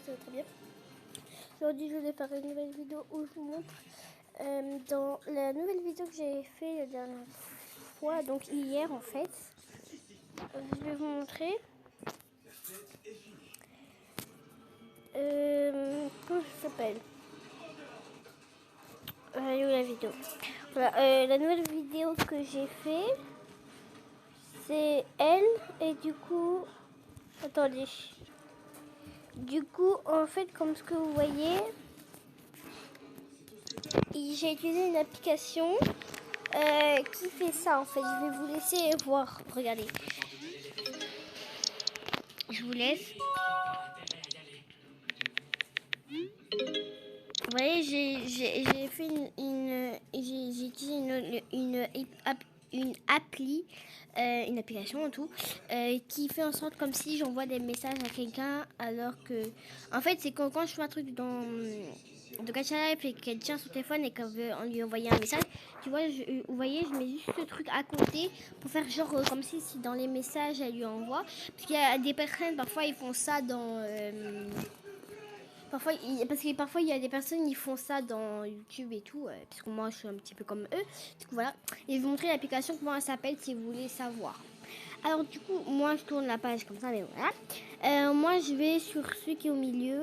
ça va très bien. Aujourd'hui, je vais faire une nouvelle vidéo où je vous montre dans la nouvelle vidéo que j'ai fait la dernière fois, donc hier en fait. Je vais vous montrer comment ça s'appelle. Elle est où la vidéo? Voilà, la nouvelle vidéo que j'ai fait, c'est elle et du coup, attendez. Du coup, en fait, comme ce que vous voyez, j'ai utilisé une application qui fait ça en fait. Je vais vous laisser voir. Regardez. Je vous laisse. Vous voyez, j'ai fait j'ai utilisé une appli, une application en tout, qui fait en sorte comme si j'envoie des messages à quelqu'un alors que, en fait, c'est quand je fais un truc dans de Gacha Life et qu'elle tient son téléphone et qu'on veut lui envoyer un message, tu vois, vous voyez, je mets juste le truc à côté pour faire genre comme si dans les messages elle lui envoie, parce qu'il y a des personnes parfois ils font ça dans parce que parfois il y a des personnes qui font ça dans YouTube et tout, parce que moi je suis un petit peu comme eux. Du coup voilà, et je vais vous montrer l'application, comment elle s'appelle si vous voulez savoir. Alors du coup, moi je tourne la page comme ça, mais voilà. Moi je vais sur celui qui est au milieu.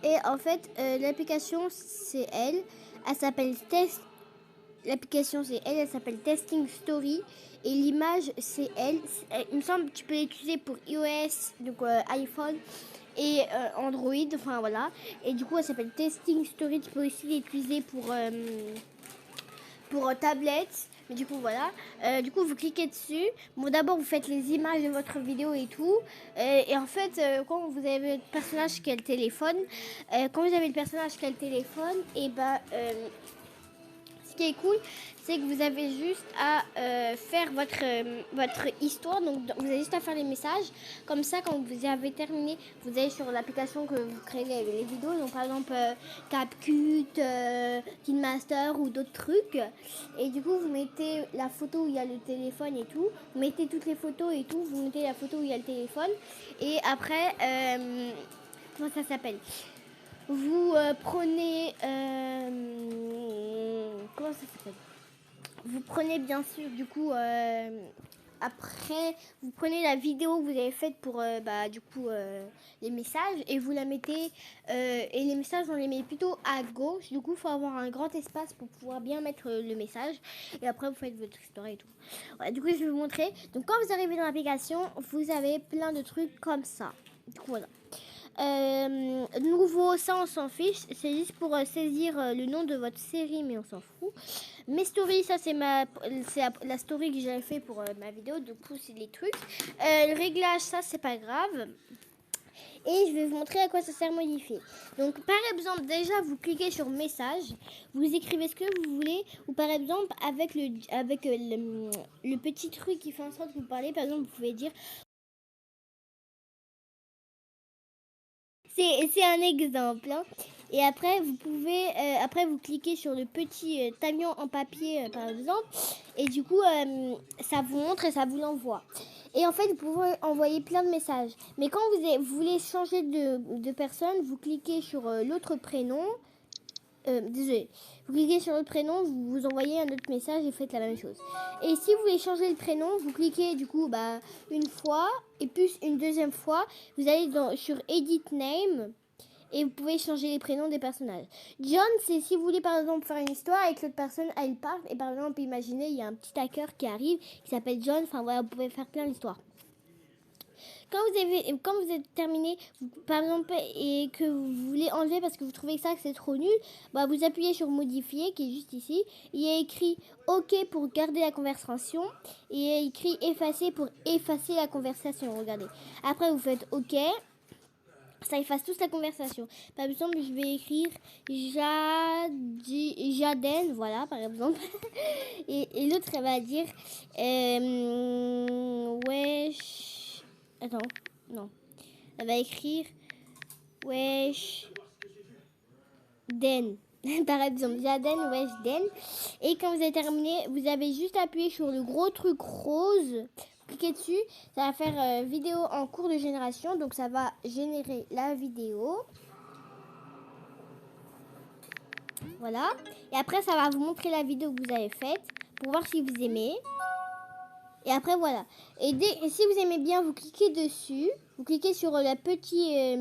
Et en fait, l'application c'est elle. Elle s'appelle Test. L'application c'est elle, elle s'appelle Testing Story. Et l'image c'est elle. Il me semble que tu peux l'utiliser pour iOS, donc iPhone et Android, enfin voilà. Et du coup elle s'appelle Testing Story. Tu peux aussi l'utiliser pour tablette. Mais du coup voilà, du coup vous cliquez dessus. Bon, d'abord vous faites les images de votre vidéo et tout, et en fait quand vous avez le personnage qui a le téléphone, et ben ce qui est cool, c'est que vous avez juste à faire votre histoire. Donc vous avez juste à faire les messages. Comme ça, quand vous avez terminé, vous allez sur l'application que vous créez les vidéos. Donc par exemple CapCut, KineMaster ou d'autres trucs. Et du coup, vous mettez la photo où il y a le téléphone et tout. Vous mettez toutes les photos et tout. Vous mettez la photo où il y a le téléphone. Et après, comment ça s'appelle ? Vous prenez... comment ça s'appelle ? Vous prenez bien sûr du coup... après, vous prenez la vidéo que vous avez faite pour les messages et vous la mettez... et les messages, on les met plutôt à gauche. Du coup, il faut avoir un grand espace pour pouvoir bien mettre le message. Et après, vous faites votre histoire et tout. Voilà, du coup, je vais vous montrer. Donc, quand vous arrivez dans l'application, vous avez plein de trucs comme ça. Du coup, voilà. Nouveau, ça on s'en fiche, c'est juste pour saisir le nom de votre série, mais on s'en fout. Mes stories, ça c'est la story que j'avais fait pour ma vidéo, du coup c'est les trucs. Le réglage, ça c'est pas grave. Et je vais vous montrer à quoi ça sert modifier. Donc par exemple, déjà vous cliquez sur message, vous écrivez ce que vous voulez, ou par exemple avec le petit truc qui fait en sorte que vous parlez, par exemple vous pouvez dire... C'est un exemple. Hein. Et après, vous pouvez, après vous cliquez sur le petit camion en papier, par exemple, et du coup, ça vous montre et ça vous l'envoie. Et en fait, vous pouvez envoyer plein de messages. Mais quand vous voulez changer de personne, vous cliquez sur l'autre prénom. Désolé. Vous cliquez sur le prénom, vous envoyez un autre message et faites la même chose. Et si vous voulez changer le prénom, vous cliquez du coup une fois et puis une deuxième fois, vous allez sur Edit Name et vous pouvez changer les prénoms des personnages. John, c'est si vous voulez par exemple faire une histoire et que l'autre personne elle parle et par exemple imaginez il y a un petit hacker qui arrive qui s'appelle John, enfin voilà, vous pouvez faire plein d'histoires. Quand vous êtes terminé, par exemple, et que vous voulez enlever parce que vous trouvez ça que c'est trop nul, vous appuyez sur modifier qui est juste ici. Il y a écrit OK pour garder la conversation et il y a écrit effacer pour effacer la conversation. Regardez. Après vous faites OK. Ça efface toute la conversation. Par exemple, je vais écrire Jaden, voilà, par exemple. et l'autre, elle va dire wesh. Attends, non. Elle va écrire wesh den. Par exemple, Jaden, wesh den. Et quand vous avez terminé, vous avez juste appuyé sur le gros truc rose. Vous cliquez dessus, ça va faire vidéo en cours de génération. Donc ça va générer la vidéo. Voilà. Et après, ça va vous montrer la vidéo que vous avez faite pour voir si vous aimez. Et après, voilà. Et si vous aimez bien, vous cliquez dessus. Vous cliquez sur la petite...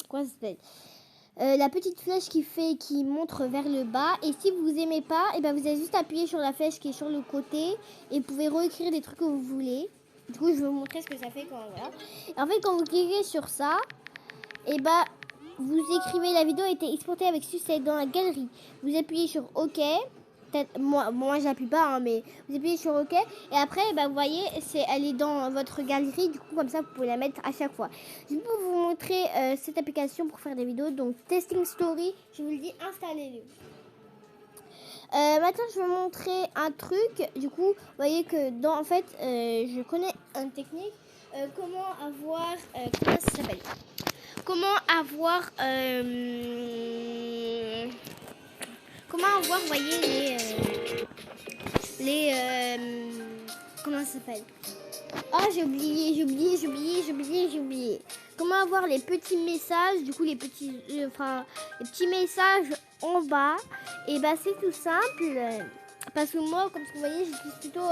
comment ça s'appelle, la petite flèche qui montre vers le bas. Et si vous aimez pas, et ben vous avez juste appuyé sur la flèche qui est sur le côté. Et vous pouvez réécrire des trucs que vous voulez. Du coup, je vais vous montrer ce que ça fait quand... Voilà. Et en fait, quand vous cliquez sur ça, et ben... vous écrivez la vidéo a été exportée avec succès dans la galerie. Vous appuyez sur OK. Moi j'appuie pas, hein, mais vous appuyez sur OK. Et après, bah, vous voyez, elle est dans votre galerie. Du coup, comme ça, vous pouvez la mettre à chaque fois. Je vais vous montrer cette application pour faire des vidéos. Donc, Testing Story, je vous le dis, installez-le. Maintenant, je vais vous montrer un truc. Du coup, vous voyez que en fait, je connais une technique. Comment avoir... comment ça s'appelle? Comment avoir, vous voyez, comment ça s'appelle? Ah, j'ai oublié. Comment avoir les petits messages, du coup, les petits messages en bas. Et bah, c'est tout simple. Parce que moi, comme vous voyez, j'utilise plutôt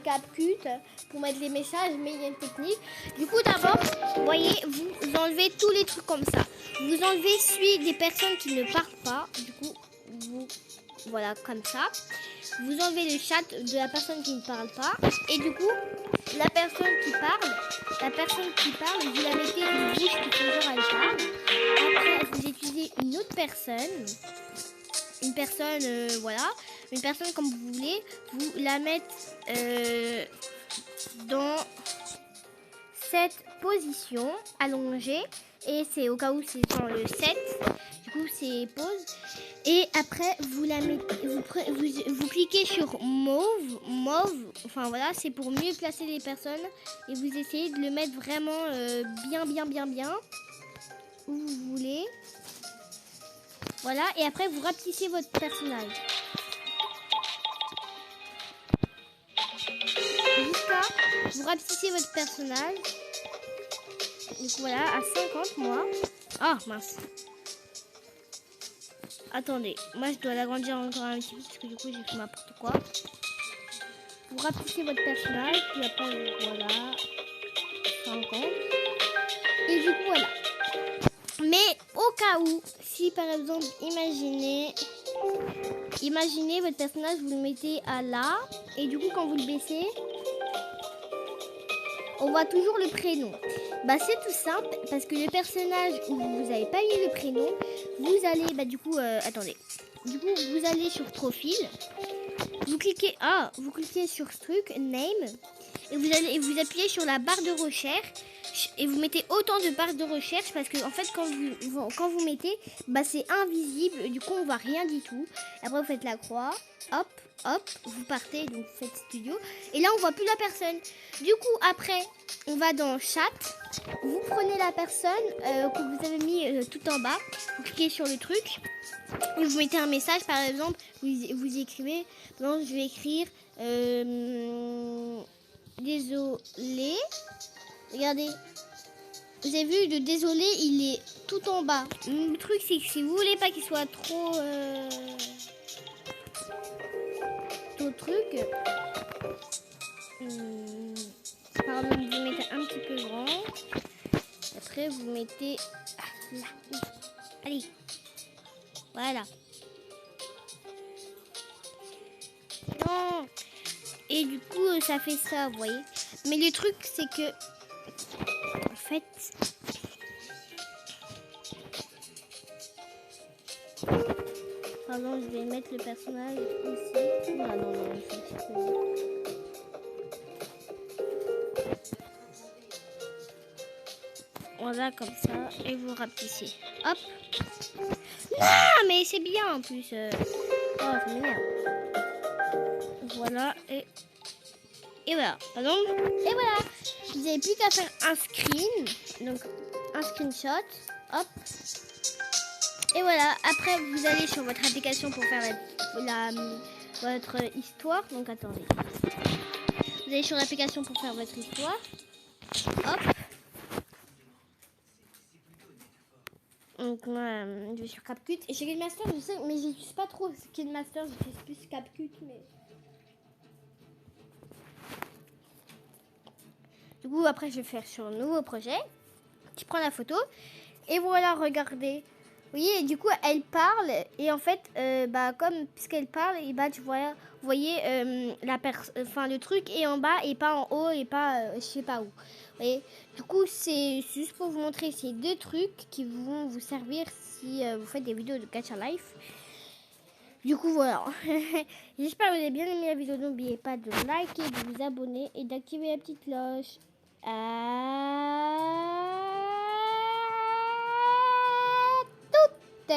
CapCut pour mettre les messages, mais il y a une technique. Du coup, d'abord, vous voyez, vous enlevez tous les trucs comme ça. Vous enlevez celui des personnes qui ne parlent pas. Du coup, voilà, comme ça. Vous enlevez le chat de la personne qui ne parle pas. Et du coup, la personne qui parle, vous la mettez une bouche qui fait genre elle parle. Après, vous utilisez une autre personne. Une personne, voilà. Une personne comme vous voulez. Vous la mettez dans cette position allongée. Et c'est au cas où c'est dans le 7. Du coup, c'est pause. Et après, vous la mettez, vous cliquez sur mauve. Enfin voilà, c'est pour mieux placer les personnes. Et vous essayez de le mettre vraiment bien. Où vous voulez. Voilà, et après, vous rapetissez votre personnage. Jusqu'à, vous rapetissez votre personnage. Donc voilà, à 50, moi. Ah, mince. Attendez, moi je dois l'agrandir encore un petit peu parce que du coup j'ai fait n'importe quoi. Vous rapetissez votre personnage, puis après voilà, 50. Et du coup voilà. Mais au cas où, si par exemple, imaginez votre personnage, vous le mettez à là, et du coup quand vous le baissez, on voit toujours le prénom. Bah c'est tout simple, parce que le personnage où vous n'avez pas mis le prénom, vous allez, attendez. Du coup, vous allez sur profil, vous cliquez sur ce truc, name, et vous appuyez sur la barre de recherche, et vous mettez autant de barres de recherche, parce que en fait, quand vous mettez, bah c'est invisible, du coup on voit rien du tout. Après vous faites la croix, hop, vous partez, donc vous faites studio, et là on voit plus la personne. Du coup après, on va dans chat, vous prenez la personne que vous avez mis tout en bas, vous cliquez sur le truc, et vous mettez un message, par exemple, vous écrivez, non, je vais écrire, désolé, regardez, vous avez vu, le désolé, il est tout en bas. Le truc, c'est que si vous voulez pas qu'il soit trop truc, par exemple, vous mettez un petit peu grand. Après, vous mettez là. Allez, voilà. Non. Et du coup, ça fait ça, vous voyez. Mais le truc, c'est que, en fait, pardon, je vais mettre le personnage ici. Ah non, c'est un petit peu... Voilà, comme ça, et vous rapetissez. Hop. Non, mais c'est bien en plus. Oh, ça m'énerve. Voilà, et voilà. Pardon. Et voilà. Vous n'avez plus qu'à faire un screen. Donc, un screenshot. Hop. Et voilà. Après, vous allez sur votre application pour faire votre histoire. Donc, attendez. Vous allez sur l'application pour faire votre histoire. Hop. Donc moi, je vais sur CapCut. Et chez KineMaster, je sais, mais j'utilise pas trop KineMaster, j'utilise plus CapCut. Mais... Du coup, après, je vais faire sur un nouveau projet. Tu prends la photo. Et voilà, regardez. Vous voyez, et du coup, elle parle. Et en fait, comme puisqu'elle parle, et tu vois, vous voyez le truc est en bas et pas en haut et pas je sais pas où. Vous voyez, du coup, c'est juste pour vous montrer ces deux trucs qui vont vous servir si vous faites des vidéos de Gacha Life. Du coup, voilà. J'espère que vous avez bien aimé la vidéo. N'oubliez pas de liker, de vous abonner et d'activer la petite cloche. À toutes